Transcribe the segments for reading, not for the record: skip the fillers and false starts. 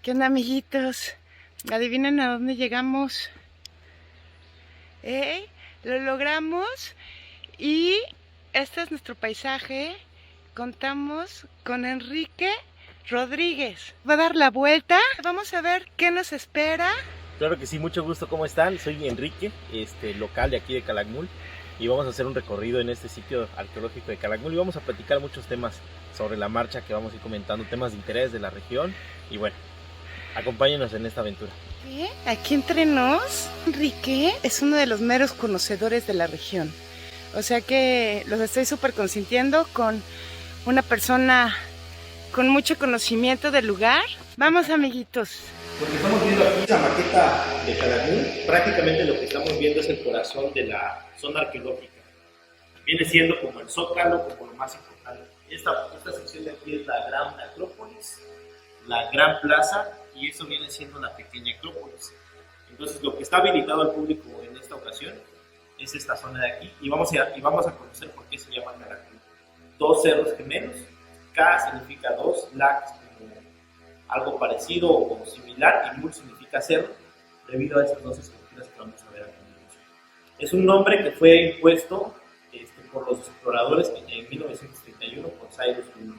¿Qué onda, amiguitos? Adivinen a dónde llegamos. Lo logramos y este es nuestro paisaje. Contamos con Enrique Rodríguez. Va a dar la vuelta. Vamos a ver qué nos espera. Claro que sí, mucho gusto, ¿cómo están? Soy Enrique, local de aquí de Calakmul, y vamos a hacer un recorrido en este sitio arqueológico de Calakmul y vamos a platicar muchos temas sobre la marcha que vamos a ir comentando, temas de interés de la región, y bueno, acompáñenos en esta aventura. Aquí entre nos, Enrique es uno de los meros conocedores de la región, o sea que los estoy súper consintiendo con una persona con mucho conocimiento del lugar. Vamos, amiguitos. Porque estamos viendo aquí la maqueta de Calakmul, prácticamente lo que estamos viendo es el corazón de la zona arqueológica. Viene siendo como el zócalo, como lo más importante. Esta sección de aquí es la gran acrópolis, la gran plaza, y eso viene siendo la pequeña acrópolis. Entonces lo que está habilitado al público en esta ocasión es esta zona de aquí, y vamos a conocer por qué se llama Calakmul. Dos cerros gemelos, K significa dos, Lac como algo parecido o similar, y Mul significa cerro, debido a esas dos estructuras que vamos a ver aquí. Es un nombre que fue impuesto por los exploradores en 1931 por Cyrus Smith.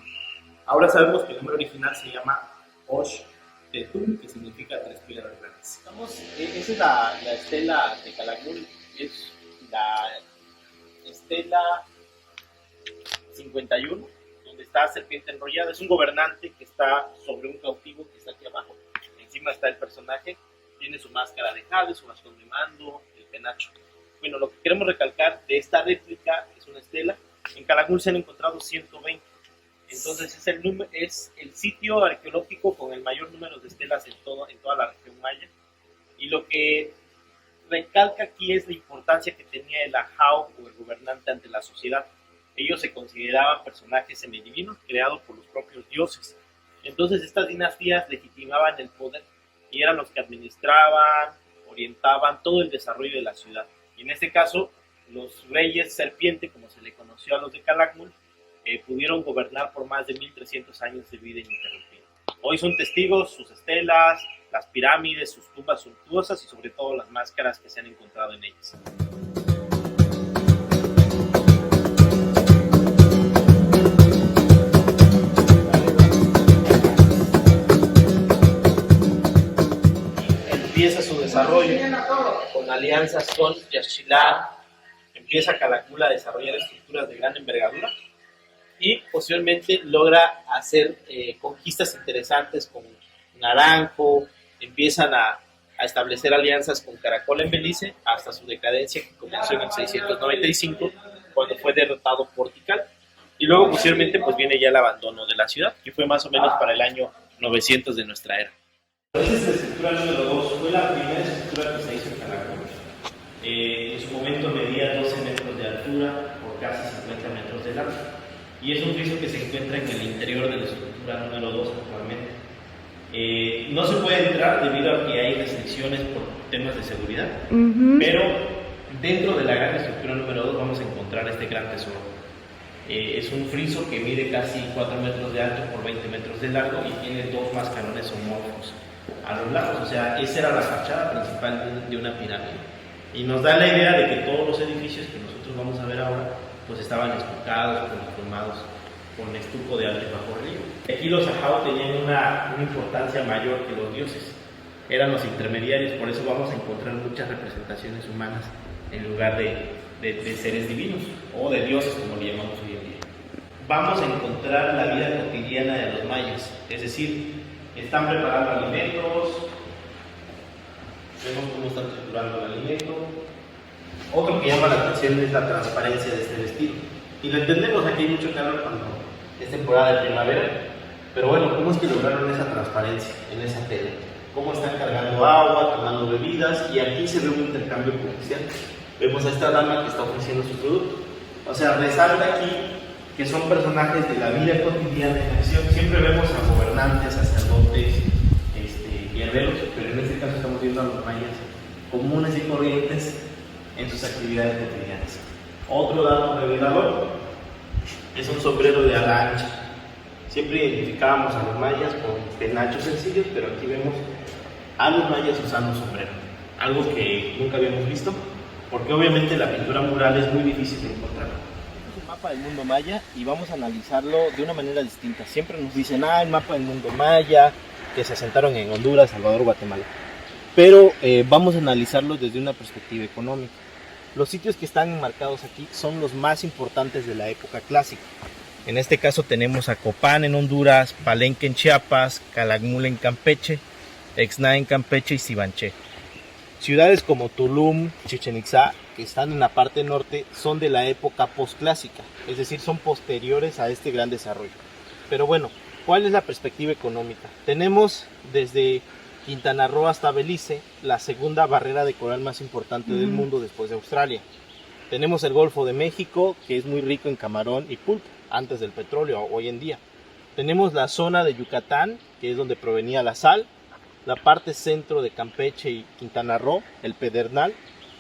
Ahora sabemos que el nombre original se llama Osh Tetun, que significa tres piedras grandes. Esa es la estela de Calakmul, es la estela 51, donde está Serpiente Enrollada. Es un gobernante que está sobre un cautivo que está aquí abajo. Encima está el personaje, tiene su máscara de jade, su bastón de mando, el penacho. Bueno, lo que queremos recalcar de esta réplica es una estela. En Calakmul se han encontrado 120. Entonces es el sitio arqueológico con el mayor número de estelas en toda la región maya. Y lo que recalca aquí es la importancia que tenía el ajao o el gobernante ante la sociedad. Ellos se consideraban personajes semidivinos creados por los propios dioses. Entonces estas dinastías legitimaban el poder y eran los que administraban, orientaban todo el desarrollo de la ciudad. Y en este caso, los reyes serpiente, como se le conoció a los de Calakmul, pudieron gobernar por más de 1300 años de vida ininterrumpida. Hoy son testigos sus estelas, las pirámides, sus tumbas suntuosas y sobre todo las máscaras que se han encontrado en ellas. Empieza su desarrollo con alianzas con Yaxchilán, empieza Calakmul a desarrollar estructuras de gran envergadura y posteriormente logra hacer conquistas interesantes con Naranjo, empiezan a establecer alianzas con Caracol en Belice hasta su decadencia que comenzó en el 695 cuando fue derrotado por Tikal, y luego posteriormente pues viene ya el abandono de la ciudad, que fue más o menos para el año 900 de nuestra era. Esta es la estructura número 2, fue la primera estructura que se hizo en Calakmul. En su momento medía 12 metros de altura por casi 50 metros de largo. Y es un friso que se encuentra en el interior de la estructura número 2 actualmente. No se puede entrar debido a que hay restricciones por temas de seguridad, pero dentro de la gran estructura número 2 vamos a encontrar este gran tesoro. Es un friso que mide casi 4 metros de alto por 20 metros de largo y tiene dos mascarones homórficos a los lados, o sea, esa era la fachada principal de una pirámide. Y nos da la idea de que todos los edificios que nosotros vamos a ver ahora pues estaban estucados, formados con estuco de alto y bajo relieve. Aquí los ajao tenían una importancia mayor que los dioses, eran los intermediarios, por eso vamos a encontrar muchas representaciones humanas en lugar de seres divinos o de dioses como le llamamos hoy en día. Vamos a encontrar la vida cotidiana de los mayas, es decir, están preparando alimentos, vemos cómo están triturando el alimento. Otro que llama la atención es la transparencia de este vestido. Y lo entendemos, aquí hay mucho calor cuando es temporada de primavera, pero bueno, ¿cómo es que lograron esa transparencia en esa tela? ¿Cómo están cargando agua, tomando bebidas? Y aquí se ve un intercambio comercial. Vemos a esta dama que está ofreciendo su producto. O sea, resalta aquí que son personajes de la vida cotidiana en acción. Siempre vemos a gobernantes, sacerdotes, guerreros, pero en este caso estamos viendo a los mayas comunes y corrientes en sus actividades cotidianas. Otro dato revelador es un sombrero de ala ancha. Siempre identificábamos a los mayas con penachos sencillos, pero aquí vemos a los mayas usando sombrero, algo que nunca habíamos visto, porque obviamente la pintura mural es muy difícil de encontrar. Este es el mapa del mundo maya y vamos a analizarlo de una manera distinta. Siempre nos dicen, el mapa del mundo maya, que se asentaron en Honduras, Salvador, Guatemala. Pero vamos a analizarlo desde una perspectiva económica. Los sitios que están enmarcados aquí son los más importantes de la época clásica. En este caso tenemos a Copán en Honduras, Palenque en Chiapas, Calakmul en Campeche, Exná en Campeche y Sibanché. Ciudades como Tulum, Chichén Itzá, que están en la parte norte, son de la época postclásica, es decir, son posteriores a este gran desarrollo. Pero bueno, ¿cuál es la perspectiva económica? Tenemos desde Quintana Roo hasta Belice la segunda barrera de coral más importante del mundo después de Australia. Tenemos el Golfo de México, que es muy rico en camarón y pulpo, antes del petróleo, hoy en día. Tenemos la zona de Yucatán, que es donde provenía la sal, la parte centro de Campeche y Quintana Roo, el Pedernal,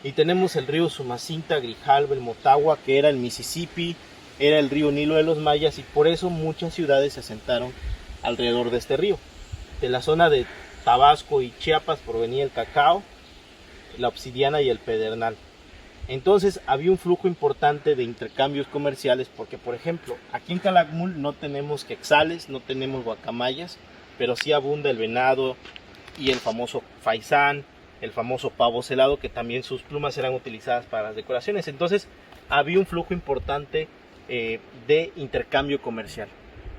y tenemos el río Sumacinta, Grijalva, el Motagua, que era el Mississippi, era el río Nilo de los mayas, y por eso muchas ciudades se asentaron alrededor de este río. De la zona de Tabasco y Chiapas provenía el cacao, la obsidiana y el pedernal. Entonces había un flujo importante de intercambios comerciales porque, por ejemplo, aquí en Calakmul no tenemos quetzales, no tenemos guacamayas, pero sí abunda el venado y el famoso faisán, el famoso pavo celado, que también sus plumas eran utilizadas para las decoraciones. Entonces había un flujo importante de intercambio comercial.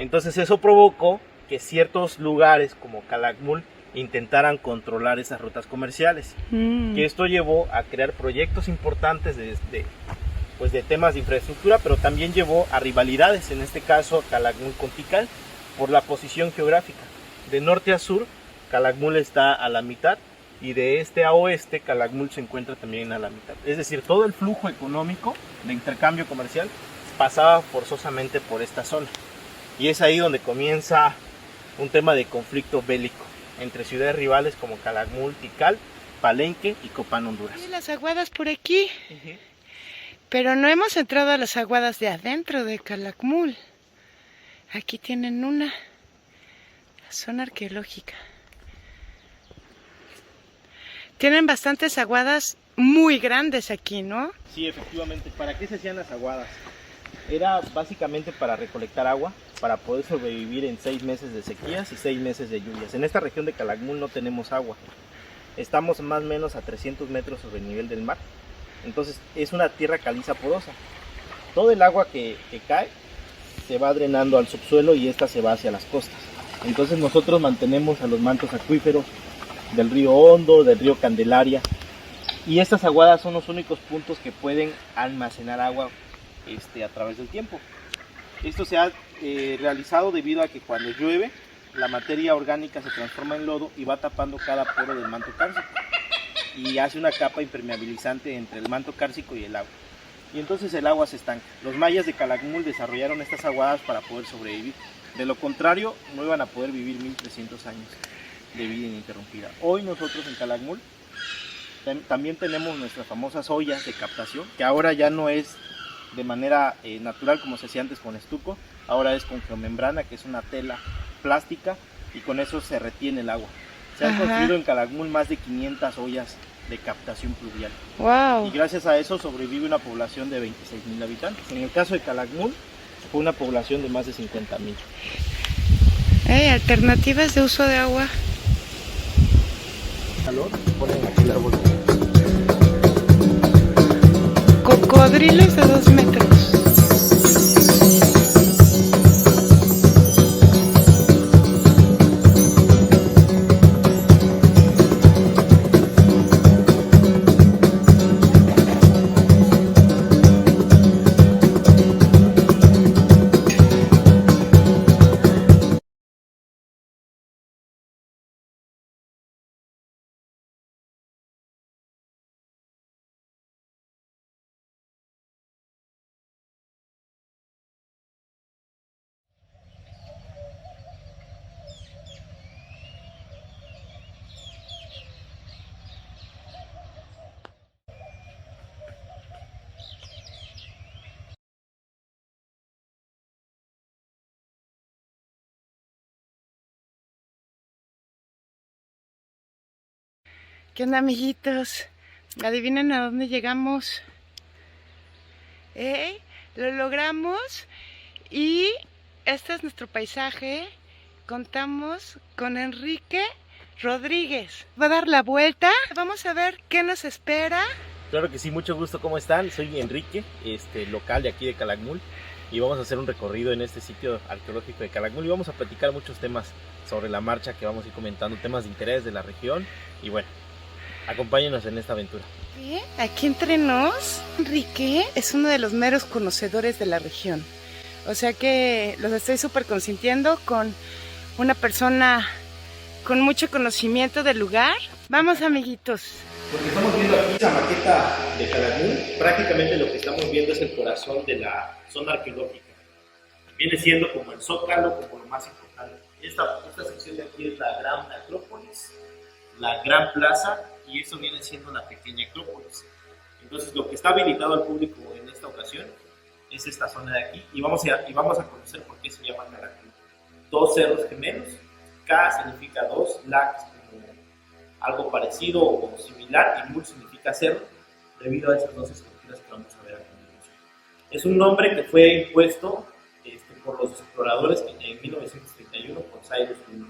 Entonces eso provocó que ciertos lugares como Calakmul intentaran controlar esas rutas comerciales, que esto llevó a crear proyectos importantes de temas de infraestructura, pero también llevó a rivalidades, en este caso Calakmul con Tikal, por la posición geográfica. De norte a sur, Calakmul está a la mitad, y de este a oeste, Calakmul se encuentra también a la mitad. Es decir, todo el flujo económico de intercambio comercial pasaba forzosamente por esta zona. Y es ahí donde comienza un tema de conflicto bélico entre ciudades rivales como Calakmul, Tikal, Palenque y Copán, Honduras. Y las aguadas por aquí, pero no hemos entrado a las aguadas de adentro de Calakmul. Aquí tienen una zona arqueológica. Tienen bastantes aguadas muy grandes aquí, ¿no? Sí, efectivamente. ¿Para qué se hacían las aguadas? Era básicamente para recolectar agua, para poder sobrevivir en 6 meses de sequías y 6 meses de lluvias. En esta región de Calakmul no tenemos agua. Estamos más o menos a 300 metros sobre el nivel del mar. Entonces es una tierra caliza porosa. Todo el agua que cae se va drenando al subsuelo y esta se va hacia las costas. Entonces nosotros mantenemos a los mantos acuíferos del río Hondo, del río Candelaria, y estas aguadas son los únicos puntos que pueden almacenar agua a través del tiempo. Esto se ha realizado debido a que cuando llueve la materia orgánica se transforma en lodo y va tapando cada poro del manto cárcico y hace una capa impermeabilizante entre el manto cárcico y el agua, y entonces el agua se estanca. Los mayas de Calakmul desarrollaron estas aguadas para poder sobrevivir. De lo contrario, no iban a poder vivir 1300 años de vida ininterrumpida. Hoy nosotros en Calakmul también tenemos nuestras famosas ollas de captación, que ahora ya no es de manera natural como se hacía antes con estuco, ahora es con geomembrana, que es una tela plástica, y con eso se retiene el agua. Se han construido en Calakmul más de 500 ollas de captación pluvial. Wow. Y gracias a eso sobrevive una población de 26,000 habitantes. En el caso de Calakmul fue una población de más de 50,000. Alternativas de uso de agua. Calor, ponen aquí el árbol. Cocodrilos de 2 metros. ¿Qué onda, amiguitos? Adivinen a dónde llegamos. Lo logramos y este es nuestro paisaje. Contamos con Enrique Rodríguez. Va a dar la vuelta. Vamos a ver qué nos espera. Claro que sí, mucho gusto, ¿cómo están? Soy Enrique, local de aquí de Calakmul, y vamos a hacer un recorrido en este sitio arqueológico de Calakmul y vamos a platicar muchos temas sobre la marcha que vamos a ir comentando, temas de interés de la región, y bueno, acompáñenos en esta aventura. Bien, aquí entre nos, Enrique es uno de los meros conocedores de la región. O sea que los estoy súper consintiendo con una persona con mucho conocimiento del lugar. Vamos, amiguitos. Porque estamos viendo aquí la maqueta de Calakmul, prácticamente lo que estamos viendo es el corazón de la zona arqueológica. Viene siendo como el zócalo, como lo más importante. Esta sección de aquí es la gran acrópolis, la gran plaza, y eso viene siendo la pequeña acrópolis. Entonces lo que está habilitado al público en esta ocasión es esta zona de aquí, y vamos a conocer por qué se llama Calakmul. Dos cerros gemelos, K significa dos, Lac como algo parecido o similar, y Mul significa cerro, debido a esas dos estructuras que vamos a ver aquí. Es un nombre que fue impuesto por los exploradores en 1931 por Cyrus Smith.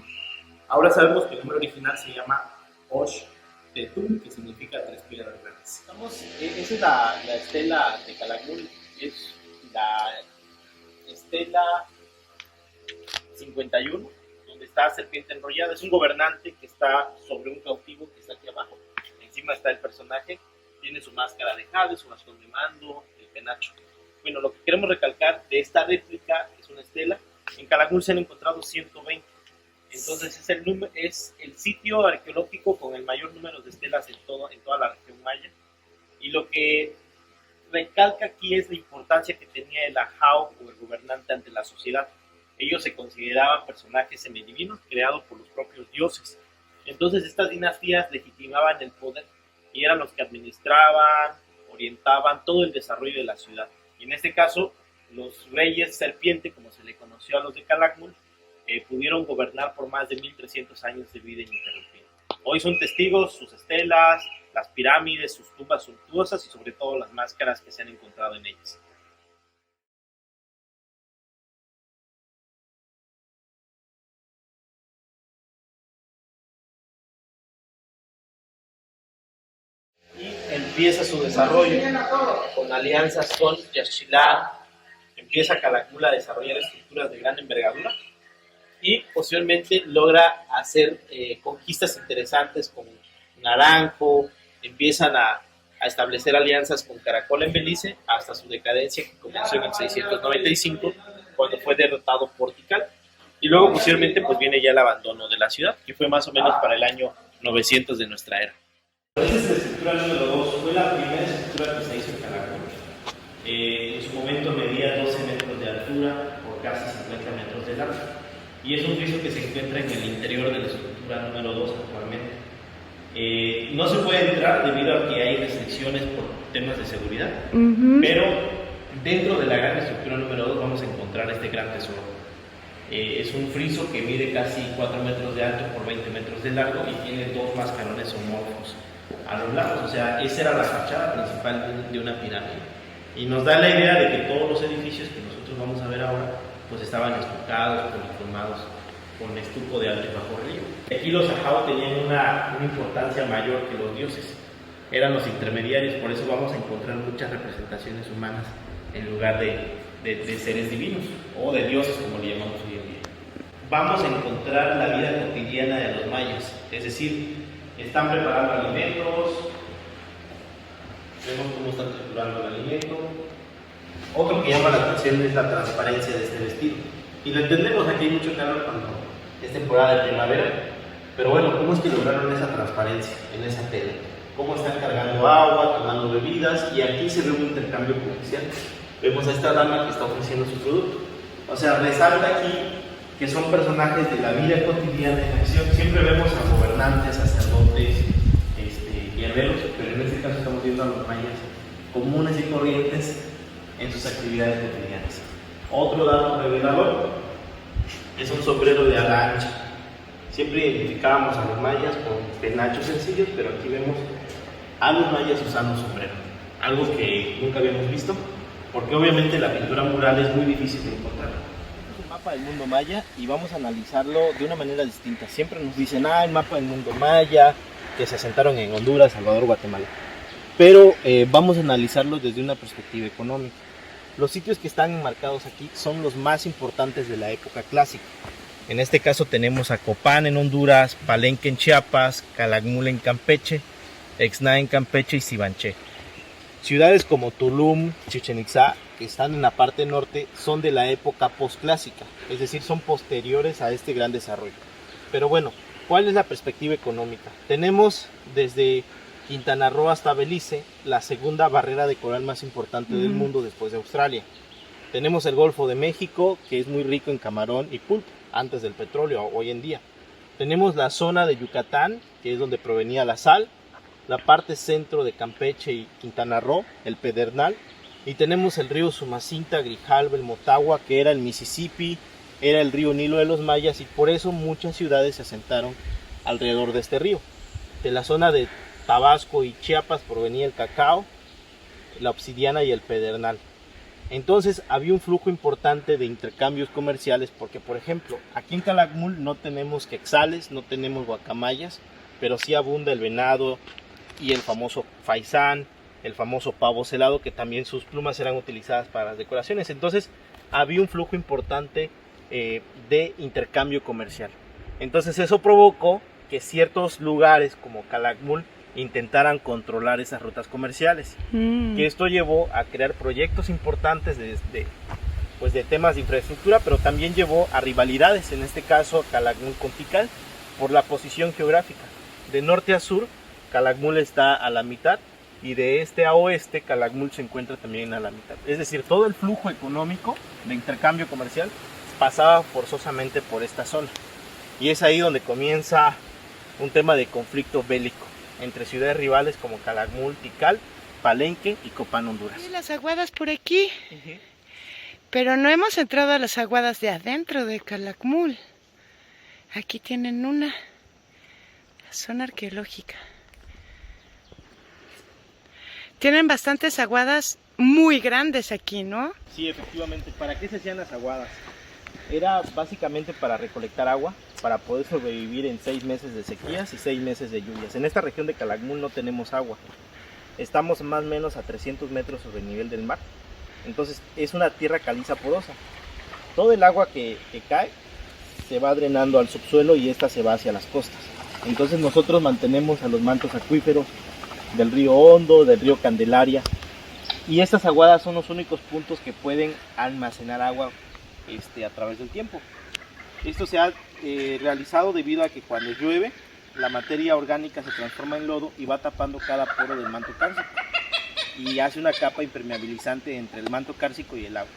Ahora sabemos que el nombre original se llama Osh Tetum, que significa tres piedras grandes. Esa es la estela de Calakmul, es la estela 51, donde está Serpiente Enrollada. Es un gobernante que está sobre un cautivo que está aquí abajo. Encima está el personaje, tiene su máscara de jade, su bastón de mando, el penacho. Bueno, lo que queremos recalcar de esta réplica es una estela. En Calakmul se han encontrado 120. Entonces es el sitio arqueológico con el mayor número de estelas en toda la región maya. Y lo que recalca aquí es la importancia que tenía el ajao o el gobernante ante la sociedad. Ellos se consideraban personajes semidivinos creados por los propios dioses. Entonces estas dinastías legitimaban el poder y eran los que administraban, orientaban todo el desarrollo de la ciudad. Y en este caso, los reyes serpiente, como se le conoció a los de Calakmul, pudieron gobernar por más de 1300 años de vida ininterrumpida. Hoy son testigos sus estelas, las pirámides, sus tumbas suntuosas y sobre todo las máscaras que se han encontrado en ellas. Y empieza su desarrollo con alianzas con Yaxchilán. Empieza Calakmul a desarrollar estructuras de gran envergadura y posteriormente logra hacer conquistas interesantes con Naranjo. Empiezan a establecer alianzas con Caracol en Belice hasta su decadencia, que comenzó en el 695 cuando fue derrotado por Tikal, y luego posteriormente pues viene ya el abandono de la ciudad, que fue más o menos para el año 900 de nuestra era. Esta es la estructura número 2, fue la primera estructura que se hizo en Calakmul. En su momento medía 12 metros de altura por casi 50 metros de largo, y es un friso que se encuentra en el interior de la estructura número 2 actualmente. No se puede entrar debido a que hay restricciones por temas de seguridad, pero dentro de la gran estructura número 2 vamos a encontrar este gran tesoro. Es un friso que mide casi 4 metros de alto por 20 metros de largo y tiene dos mascarones homórficos a los lados. O sea, esa era la fachada principal de una pirámide. Y nos da la idea de que todos los edificios que nosotros vamos a ver ahora pues estaban estucados, policromados, con estuco de alto y bajo relieve. Aquí los ajao tenían una importancia mayor que los dioses. Eran los intermediarios, por eso vamos a encontrar muchas representaciones humanas en lugar de seres divinos o de dioses, como le llamamos hoy en día. Vamos a encontrar la vida cotidiana de los mayas, es decir, están preparando alimentos, vemos cómo están triturando el alimento. Otro que llama la atención es la transparencia de este vestido. Y lo entendemos, aquí hay mucho calor cuando es temporada de primavera, pero bueno, ¿cómo es que lograron esa transparencia en esa tela? ¿Cómo están cargando agua, tomando bebidas? Y aquí se ve un intercambio comercial. Vemos a esta dama que está ofreciendo su producto. O sea, resalta aquí que son personajes de la vida cotidiana en acción. Siempre vemos a gobernantes, sacerdotes, guerreros, pero en este caso estamos viendo a los mayas comunes y corrientes en sus actividades cotidianas. Otro dato revelador es un sombrero de ala ancha. Siempre identificábamos a los mayas con penachos sencillos, pero aquí vemos a los mayas usando sombrero, algo que nunca habíamos visto, porque obviamente la pintura mural es muy difícil de encontrar. Este es el mapa del mundo maya y vamos a analizarlo de una manera distinta. Siempre nos dicen, el mapa del mundo maya, que se asentaron en Honduras, Salvador, Guatemala. Pero vamos a analizarlo desde una perspectiva económica. Los sitios que están enmarcados aquí son los más importantes de la época clásica. En este caso tenemos a Copán en Honduras, Palenque en Chiapas, Calakmul en Campeche, Exná en Campeche y Sibanché. Ciudades como Tulum, Chichén Itzá, que están en la parte norte, son de la época postclásica, es decir, son posteriores a este gran desarrollo. Pero bueno, ¿cuál es la perspectiva económica? Tenemos desde Quintana Roo hasta Belice la segunda barrera de coral más importante del mundo después de Australia. Tenemos el Golfo de México, que es muy rico en camarón y pulpo, antes del petróleo, hoy en día. Tenemos la zona de Yucatán, que es donde provenía la sal, la parte centro de Campeche y Quintana Roo, el Pedernal, y tenemos el río Sumacinta, Grijalva, el Motagua, que era el Mississippi, era el río Nilo de los mayas, y por eso muchas ciudades se asentaron alrededor de este río. De la zona de Tabasco y Chiapas provenía el cacao, la obsidiana y el pedernal. Entonces había un flujo importante de intercambios comerciales porque, por ejemplo, aquí en Calakmul no tenemos quetzales, no tenemos guacamayas, pero sí abunda el venado y el famoso faisán, el famoso pavo celado, que también sus plumas eran utilizadas para las decoraciones. Entonces había un flujo importante de intercambio comercial. Entonces eso provocó que ciertos lugares como Calakmul intentaran controlar esas rutas comerciales, que esto llevó a crear proyectos importantes de temas de infraestructura, pero también llevó a rivalidades, en este caso Calakmul con Tikal, por la posición geográfica. De norte a sur, Calakmul está a la mitad, y de este a oeste, Calakmul se encuentra también a la mitad. Es decir, todo el flujo económico de intercambio comercial pasaba forzosamente por esta zona, y es ahí donde comienza un tema de conflicto bélico entre ciudades rivales como Calakmul, Tikal, Palenque y Copán, Honduras. Y las aguadas por aquí, pero no hemos entrado a las aguadas de adentro de Calakmul. Aquí tienen una zona arqueológica. Tienen bastantes aguadas muy grandes aquí, ¿no? Sí, efectivamente. ¿Para qué se hacían las aguadas? Era básicamente para recolectar agua, para poder sobrevivir en 6 meses de sequías y 6 meses de lluvias. En esta región de Calakmul no tenemos agua. Estamos más o menos a 300 metros sobre el nivel del mar. Entonces es una tierra caliza porosa. Todo el agua que cae se va drenando al subsuelo y esta se va hacia las costas. Entonces nosotros mantenemos a los mantos acuíferos del río Hondo, del río Candelaria. Y estas aguadas son los únicos puntos que pueden almacenar agua a través del tiempo. Esto se ha realizado debido a que cuando llueve la materia orgánica se transforma en lodo y va tapando cada poro del manto cárcico y hace una capa impermeabilizante entre el manto cárcico y el agua,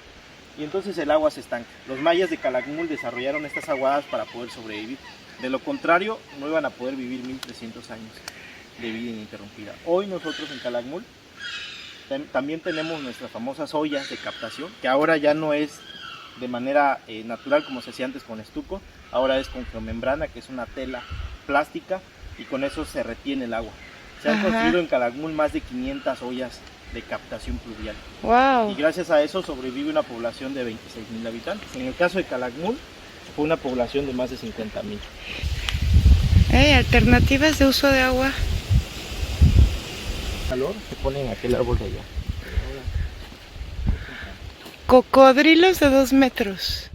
y entonces el agua se estanca. Los mayas de Calakmul desarrollaron estas aguadas para poder sobrevivir. De lo contrario no iban a poder vivir 1300 años de vida ininterrumpida. Hoy nosotros en Calakmul también tenemos nuestras famosas ollas de captación, que ahora ya no es de manera natural como se hacía antes con estuco, ahora es con geomembrana, que es una tela plástica, y con eso se retiene el agua. Se han construido en Calakmul más de 500 ollas de captación pluvial. Wow. Y gracias a eso sobrevive una población de 26,000 habitantes. En el caso de Calakmul fue una población de más de 50,000. Alternativas de uso de agua. Calor, se pone en aquel árbol de allá. Cocodrilos de 2 metros.